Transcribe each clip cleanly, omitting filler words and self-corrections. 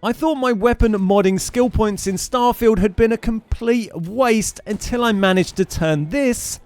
I thought my weapon modding skill points in Starfield had been a complete waste until I managed to turn this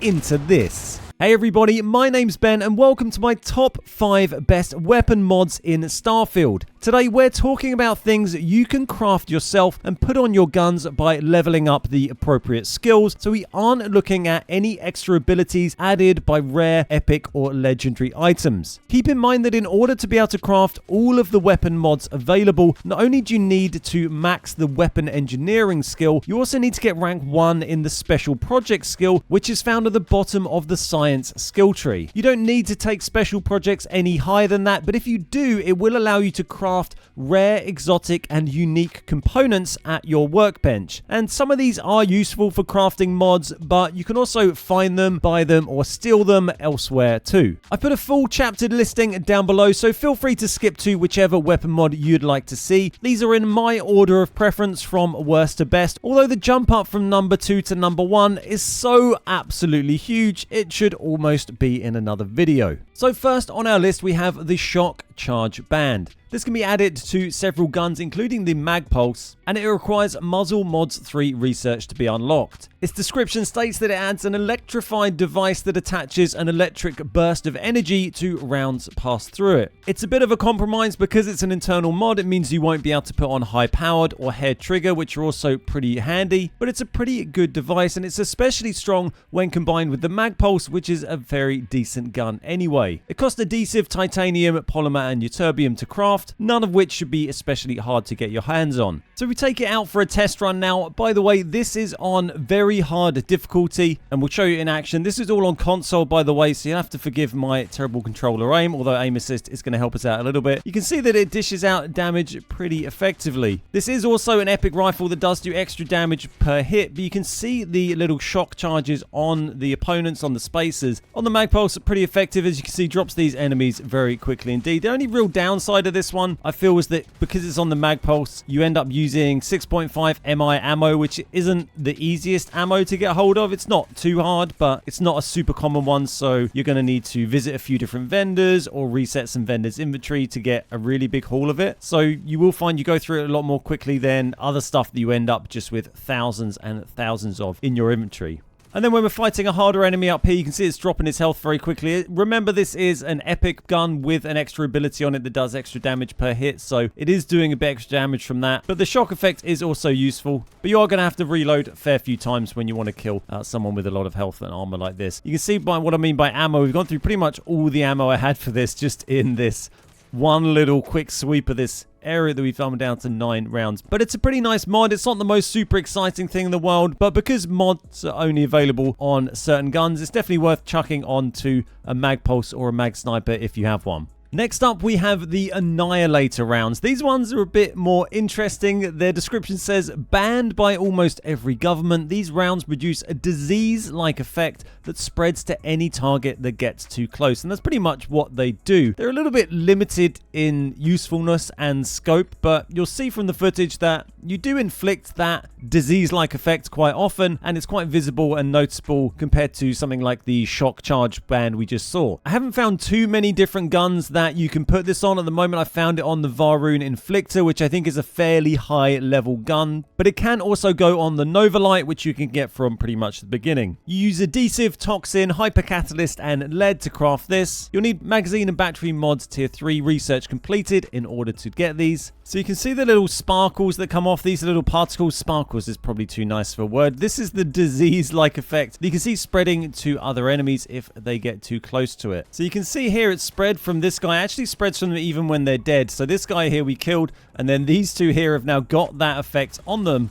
into this. Hey everybody, my name's Ben and welcome to my top 5 best weapon mods in Starfield. Today we're talking about things you can craft yourself and put on your guns by leveling up the appropriate skills, so we aren't looking at any extra abilities added by rare, epic or legendary items. Keep in mind that in order to be able to craft all of the weapon mods available, not only do you need to max the weapon engineering skill, you also need to get rank 1 in the special project skill, which is found at the bottom of the science skill tree. You don't need to take special projects any higher than that, but if you do, it will allow you to craft rare, exotic and unique components at your workbench. And some of these are useful for crafting mods, but you can also find them, buy them or steal them elsewhere too. I put a full chaptered listing down below, so feel free to skip to whichever weapon mod you'd like to see. These are in my order of preference from worst to best, although the jump up from number 2 to number 1 is so absolutely huge, it should almost be in another video. So first on our list we have the Shock Charge Band. This can be added to several guns, including the Mag Pulse, and it requires Muzzle Mods 3 research to be unlocked. Its description states that it adds an electrified device that attaches an electric burst of energy to rounds passed through it. It's a bit of a compromise because it's an internal mod. It means you won't be able to put on high powered or hair trigger, which are also pretty handy, but it's a pretty good device and it's especially strong when combined with the Mag Pulse, which is a very decent gun anyway. It costs adhesive, titanium, polymer and ytterbium to craft, none of which should be especially hard to get your hands on. So we take it out for a test run now. By the way, this is on very hard difficulty and we'll show you in action. This is all on console, by the way, so you'll have to forgive my terrible controller aim, although aim assist is going to help us out a little bit. You can see that it dishes out damage pretty effectively. This is also an epic rifle that does do extra damage per hit, but you can see the little shock charges on the opponents on the spacers. On the Mag Pulse, pretty effective, as you can see, drops these enemies very quickly indeed. The only real downside of this one, I feel, was that because it's on the Mag Pulse, you end up using 6.5 MI ammo, which isn't the easiest ammo to get hold of. It's not too hard, but it's not a super common one, so you're going to need to visit a few different vendors or reset some vendors' inventory to get a really big haul of it. So you will find you go through it a lot more quickly than other stuff that you end up just with thousands and thousands of in your inventory. And then when we're fighting a harder enemy up here, you can see it's dropping his health very quickly. Remember, this is an epic gun with an extra ability on it that does extra damage per hit, so it is doing a bit extra damage from that. But the shock effect is also useful, but you are going to have to reload a fair few times when you want to kill someone with a lot of health and armor like this. You can see by what I mean by ammo, we've gone through pretty much all the ammo I had for this just in this one little quick sweep of this area that we've gone down to 9 rounds. But it's a pretty nice mod. It's not the most super exciting thing in the world, but because mods are only available on certain guns, it's definitely worth chucking onto a Mag Pulse or a Mag Sniper if you have one. Next up, we have the Annihilator Rounds. These ones are a bit more interesting. Their description says, banned by almost every government, these rounds produce a disease-like effect that spreads to any target that gets too close. And that's pretty much what they do. They're a little bit limited in usefulness and scope, but you'll see from the footage that you do inflict that disease-like effect quite often, and it's quite visible and noticeable compared to something like the Shock Charge Band we just saw. I haven't found too many different guns that you can put this on at the moment. I found it on the Varun Inflictor, which I think is a fairly high level gun, but it can also go on the Novalite, which you can get from pretty much the beginning. You use adhesive, toxin, hypercatalyst and lead to craft this. You'll need magazine and battery mods tier 3 research completed in order to get these. So you can see the little sparkles that come off. These little particles. Sparkles is probably too nice for a word. This is the disease-like effect that you can see spreading to other enemies if they get too close to it. So you can see here it's spread from this guy. Actually spreads from them even when they're dead. So this guy here we killed, and then these two here have now got that effect on them.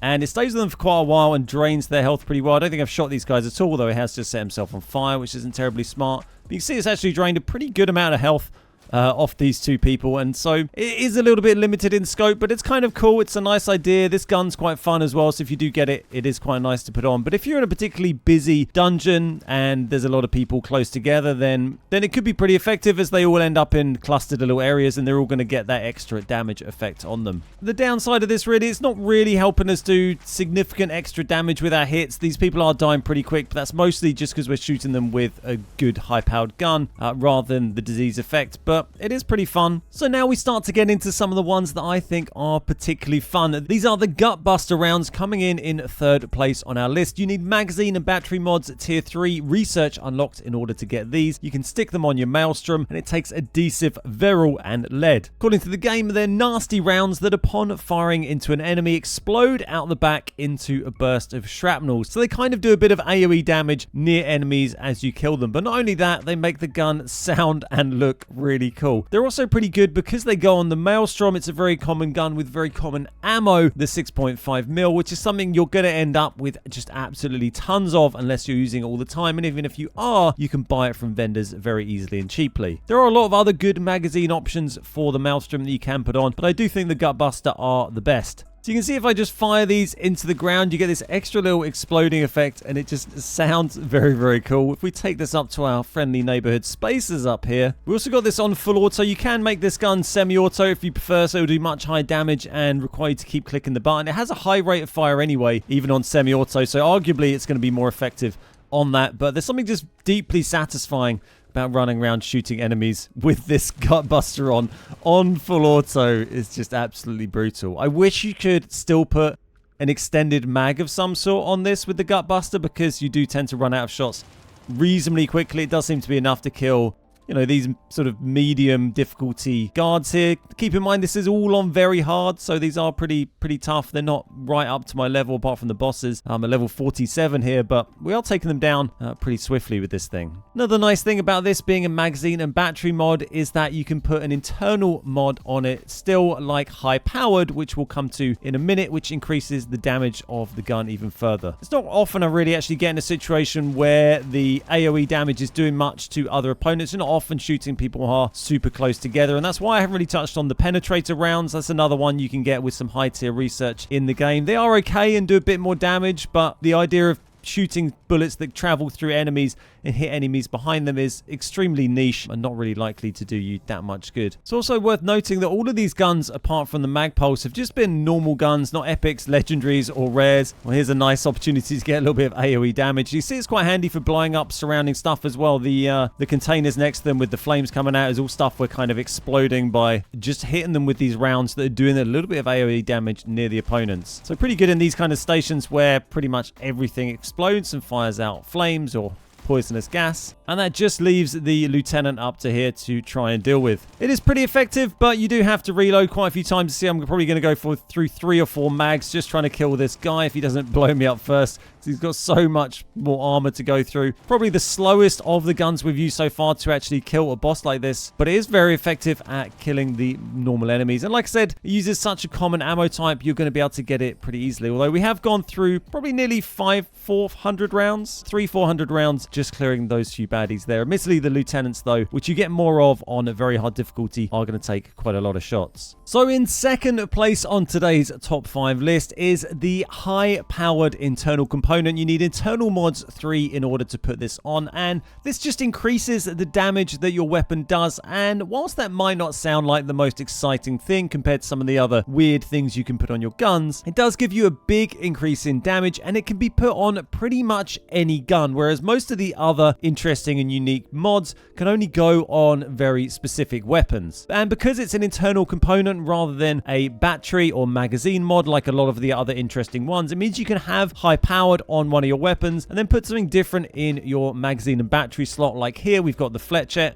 And it stays with them for quite a while and drains their health pretty well. I don't think I've shot these guys at all, though he has just set himself on fire, which isn't terribly smart. But you can see it's actually drained a pretty good amount of health off these two people, and so it is a little bit limited in scope, but it's kind of cool. It's a nice idea. This gun's quite fun as well, so if you do get it, it is quite nice to put on. But if you're in a particularly busy dungeon and there's a lot of people close together, then it could be pretty effective, as they all end up in clustered little areas and they're all going to get that extra damage effect on them. The downside of this, really, it's not really helping us do significant extra damage with our hits. These people are dying pretty quick, but that's mostly just because we're shooting them with a good high-powered gun rather than the disease effect. But but it is pretty fun. So now we start to get into some of the ones that I think are particularly fun. These are the Gutbuster rounds, coming in third place on our list. You need magazine and battery mods at tier 3 research unlocked in order to get these. You can stick them on your Maelstrom, and it takes adhesive, Viral, and lead. According to the game, they're nasty rounds that upon firing into an enemy explode out the back into a burst of shrapnel. So they kind of do a bit of AoE damage near enemies as you kill them. But not only that, they make the gun sound and look really cool. They're also pretty good because they go on the Maelstrom. It's a very common gun with very common ammo, the 6.5mm, which is something you're going to end up with just absolutely tons of unless you're using it all the time. And even if you are, you can buy it from vendors very easily and cheaply. There are a lot of other good magazine options for the Maelstrom that you can put on, but I do think the Gutbuster are the best. So you can see if I just fire these into the ground, you get this extra little exploding effect, and it just sounds very, very cool. If we take this up to our friendly neighborhood spaces up here, we also got this on full auto. You can make this gun semi-auto if you prefer, so it'll do much higher damage and require you to keep clicking the button. It has a high rate of fire anyway, even on semi-auto, so arguably it's going to be more effective on that. But there's something just deeply satisfying about running around shooting enemies with this Gutbuster on full auto. Is just absolutely brutal. I wish you could still put an extended mag of some sort on this with the Gutbuster, because you do tend to run out of shots reasonably quickly. It does seem to be enough to kill, you know, these sort of medium difficulty guards here. Keep in mind, this is all on very hard, so these are pretty tough. They're not right up to my level apart from the bosses. I'm at level 47 here, but we are taking them down pretty swiftly with this thing. Another nice thing about this being a magazine and battery mod is that you can put an internal mod on it, still like high powered, which we'll come to in a minute, which increases the damage of the gun even further. It's not often I really actually get in a situation where the AoE damage is doing much to other opponents. You're not often shooting people who are super close together, and that's why I haven't really touched on the penetrator rounds. That's another one you can get with some high tier research in the game. They are okay and do a bit more damage, but the idea of shooting bullets that travel through enemies and hit enemies behind them is extremely niche and not really likely to do you that much good. It's also worth noting that all of these guns, apart from the Magpulse, have just been normal guns, not epics, legendaries, or rares. Well, here's a nice opportunity to get a little bit of AoE damage. You see it's quite handy for blowing up surrounding stuff as well. The containers next to them with the flames coming out is all stuff we're kind of exploding by just hitting them with these rounds that are doing a little bit of AoE damage near the opponents. So pretty good in these kind of stations where pretty much everything explodes and fires out flames or poisonous gas, and that just leaves the lieutenant up to here to try and deal with. It is pretty effective, but you do have to reload quite a few times. See, I'm probably going to go through 3 or 4 mags just trying to kill this guy if he doesn't blow me up first. He's got so much more armor to go through. Probably the slowest of the guns we've used so far to actually kill a boss like this, but it is very effective at killing the normal enemies. And like I said, it uses such a common ammo type, you're going to be able to get it pretty easily. Although we have gone through probably nearly 400 rounds, 400 rounds just clearing those few baddies there. Admittedly, the lieutenants though, which you get more of on a very hard difficulty, are going to take quite a lot of shots. So in second place on today's top 5 list is the high-powered internal component. You need internal mods 3 in order to put this on, and this just increases the damage that your weapon does. And whilst that might not sound like the most exciting thing compared to some of the other weird things you can put on your guns, it does give you a big increase in damage, and it can be put on pretty much any gun, whereas most of the other interesting and unique mods can only go on very specific weapons. And because it's an internal component rather than a battery or magazine mod like a lot of the other interesting ones, it means you can have high powered on one of your weapons and then put something different in your magazine and battery slot. Like here we've got the flechette,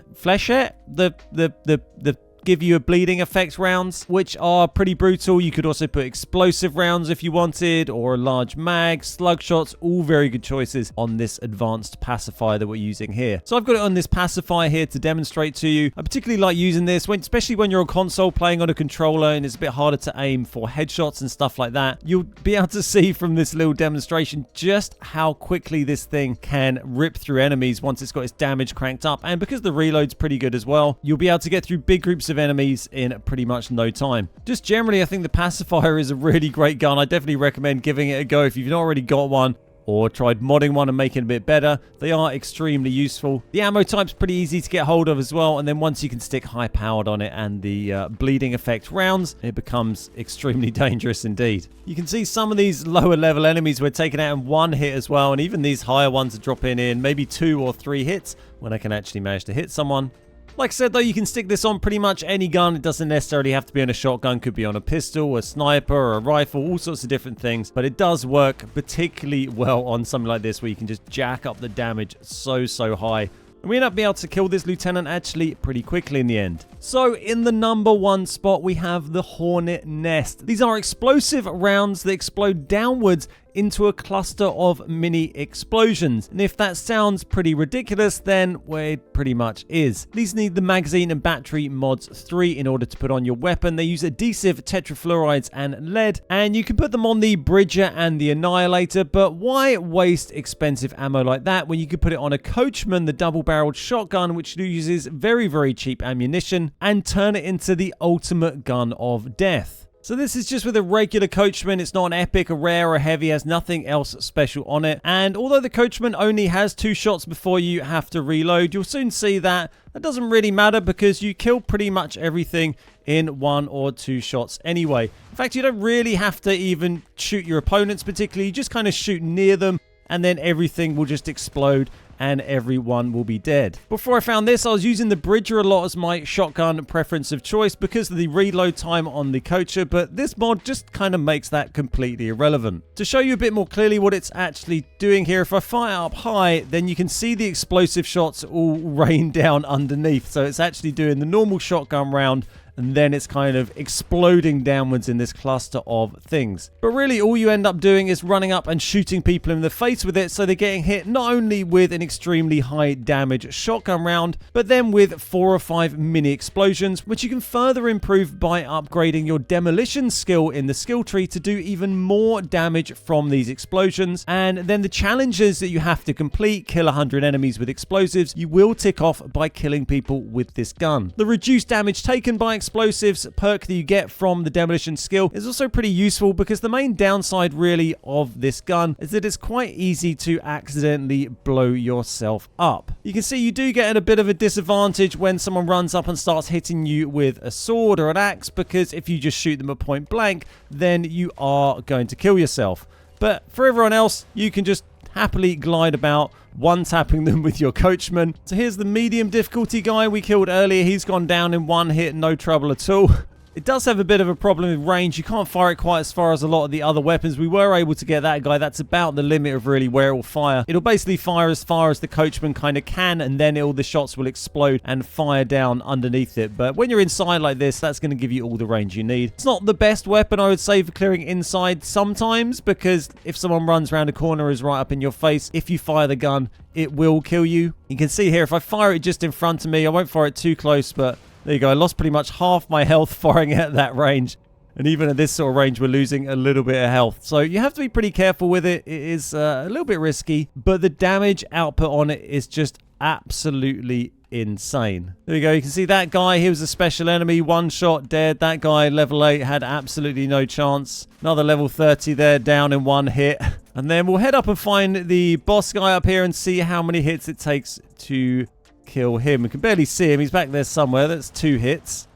the give you a bleeding effect rounds, which are pretty brutal. You could also put explosive rounds if you wanted, or a large mag, slug shots, all very good choices on this advanced pacifier that we're using here. So I've got it on this pacifier here to demonstrate to you. I particularly like using this, especially when you're on console playing on a controller and it's a bit harder to aim for headshots and stuff like that. You'll be able to see from this little demonstration just how quickly this thing can rip through enemies once it's got its damage cranked up. And because the reload's pretty good as well, you'll be able to get through big groups of enemies in pretty much no time. Just generally, I think the pacifier is a really great gun. I definitely recommend giving it a go if you've not already got one or tried modding one and making it a bit better. They are extremely useful. The ammo type's pretty easy to get hold of as well, and then once you can stick high powered on it and the bleeding effect rounds, it becomes extremely dangerous indeed. You can see some of these lower level enemies we're taking out in 1 hit as well, and even these higher ones are dropping in maybe 2 or 3 hits when I can actually manage to hit someone. Like I said though, you can stick this on pretty much any gun. It doesn't necessarily have to be on a shotgun. Could be on a pistol, a sniper, or a rifle, all sorts of different things. But it does work particularly well on something like this where you can just jack up the damage so high. And we end up being able to kill this lieutenant actually pretty quickly in the end. So in the number 1 spot, we have the Hornet Nest. These are explosive rounds that explode downwards into a cluster of mini explosions. And if that sounds pretty ridiculous, then well, it pretty much is. These need the magazine and battery mods 3 in order to put on your weapon. They use adhesive, tetrafluorides, and lead. And you can put them on the Bridger and the Annihilator, but why waste expensive ammo like that when you could put it on a Coachman, the double-barreled shotgun, which uses very cheap ammunition, and turn it into the ultimate gun of death. So this is just with a regular Coachman. It's not an epic, a rare, or a heavy. It has nothing else special on it. And although the Coachman only has 2 shots before you have to reload, you'll soon see that that doesn't really matter because you kill pretty much everything in 1 or 2 shots anyway. In fact, you don't really have to even shoot your opponents particularly. You just kind of shoot near them and then everything will just explode and everyone will be dead. Before I found this, I was using the Bridger a lot as my shotgun preference of choice because of the reload time on the Coacher, but this mod just kind of makes that completely irrelevant. To show you a bit more clearly what it's actually doing here, if I fire up high, then you can see the explosive shots all rain down underneath. So it's actually doing the normal shotgun round, and then it's kind of exploding downwards in this cluster of things. But really all you end up doing is running up and shooting people in the face with it, so they're getting hit not only with an extremely high damage shotgun round, but then with 4 or 5 mini explosions, which you can further improve by upgrading your demolition skill in the skill tree to do even more damage from these explosions. And then the challenges that you have to complete, kill 100 enemies with explosives, you will tick off by killing people with this gun. The reduced damage taken by explosives perk that you get from the demolition skill is also pretty useful because the main downside really of this gun is that it's quite easy to accidentally blow yourself up. You can see you do get at a bit of a disadvantage when someone runs up and starts hitting you with a sword or an axe, because if you just shoot them at point blank, then you are going to kill yourself. But for everyone else, you can just happily glide about, one-tapping them with your Coachman. So here's the medium difficulty guy we killed earlier. He's gone down in 1 hit, no trouble at all. It does have a bit of a problem with range. You can't fire it quite as far as a lot of the other weapons. We were able to get that guy. That's about the limit of really where it will fire. It'll basically fire as far as the Coachman kind of can, and then all the shots will explode and fire down underneath it. But when you're inside like this, that's going to give you all the range you need. It's not the best weapon, I would say, for clearing inside sometimes, because if someone runs around a corner, is right up in your face, if you fire the gun, it will kill you. You can see here, if I fire it just in front of me, I won't fire it too close, but there you go. I lost pretty much half my health firing at that range. And even at this sort of range, we're losing a little bit of health. So you have to be pretty careful with it. It is a little bit risky, but the damage output on it is just absolutely insane. There you go. You can see that guy. He was a special enemy. 1 shot, dead. That guy, level 8, had absolutely no chance. Another level 30 there, down in 1 hit. And then we'll head up and find the boss guy up here and see how many hits it takes to kill him. We can barely see him. He's back there somewhere. That's 2 hits.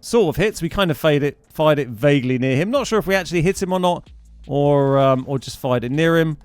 Sort of hits. We kind of fired it vaguely near him. Not sure if we actually hit him or not, or just fired it near him.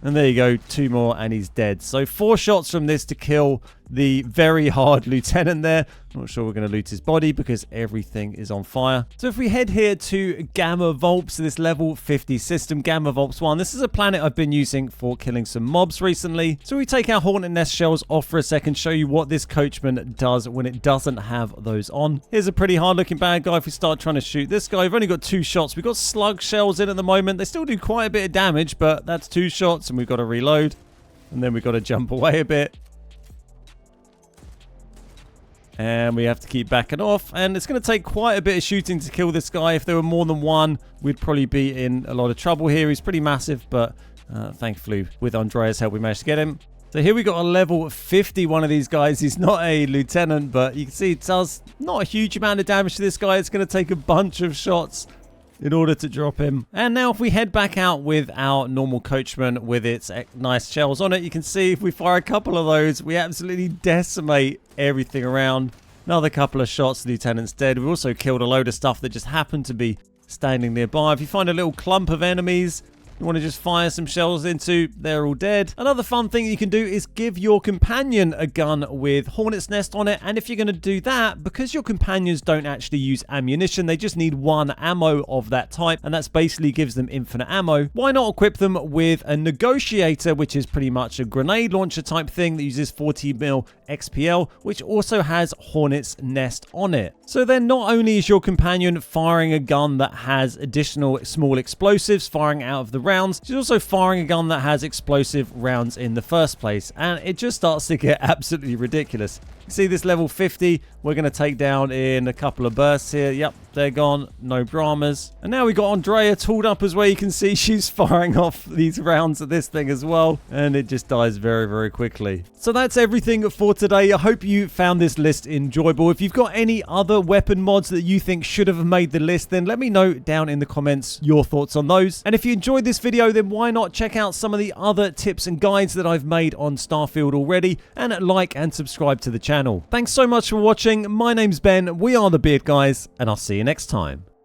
And there you go, 2 more and he's dead. So 4 shots from this to kill the very hard lieutenant there. Not sure we're going to loot his body because everything is on fire. So if we head here to Gamma Volps, this level 50 system, Gamma Volps 1. This is a planet I've been using for killing some mobs recently. So we take our Hornet Nest shells off for a second, show you what this Coachman does when it doesn't have those on. Here's a pretty hard looking bad guy. If we start trying to shoot this guy, we've only got 2 shots. We've got slug shells in at the moment. They still do quite a bit of damage, but that's 2 shots and we've got to reload. And then we've got to jump away a bit. And we have to keep backing off. And it's going to take quite a bit of shooting to kill this guy. If there were more than 1, we'd probably be in a lot of trouble here. He's pretty massive, but thankfully, with Andrea's help, we managed to get him. So here we got a level 50 one of these guys. He's not a lieutenant, but you can see it does not a huge amount of damage to this guy. It's going to take a bunch of shots in order to drop him. And now if we head back out with our normal Coachman with its nice shells on it, you can see if we fire a couple of those, we absolutely decimate everything around. Another couple of shots, the lieutenant's dead. We've also killed a load of stuff that just happened to be standing nearby. If you find a little clump of enemies, you want to just fire some shells into, they're all dead. Another fun thing you can do is give your companion a gun with Hornet's Nest on it, and if you're going to do that, because your companions don't actually use ammunition, they just need one ammo of that type, and that's basically gives them infinite ammo. Why not equip them with a negotiator, which is pretty much a grenade launcher type thing that uses 40mm XPL, which also has Hornet's Nest on it. So then not only is your companion firing a gun that has additional small explosives firing out of the rounds, she's also firing a gun that has explosive rounds in the first place, and it just starts to get absolutely ridiculous. See this level 50, we're going to take down in a couple of bursts here. Yep, they're gone. No dramas. And now we got Andrea tooled up as well. You can see she's firing off these rounds at this thing as well. And it just dies very, very quickly. So that's everything for today. I hope you found this list enjoyable. If you've got any other weapon mods that you think should have made the list, then let me know down in the comments your thoughts on those. And if you enjoyed this video, then why not check out some of the other tips and guides that I've made on Starfield already, and like and subscribe to the channel. Thanks so much for watching. My name's Ben, we are the Beard Guys, and I'll see you next time.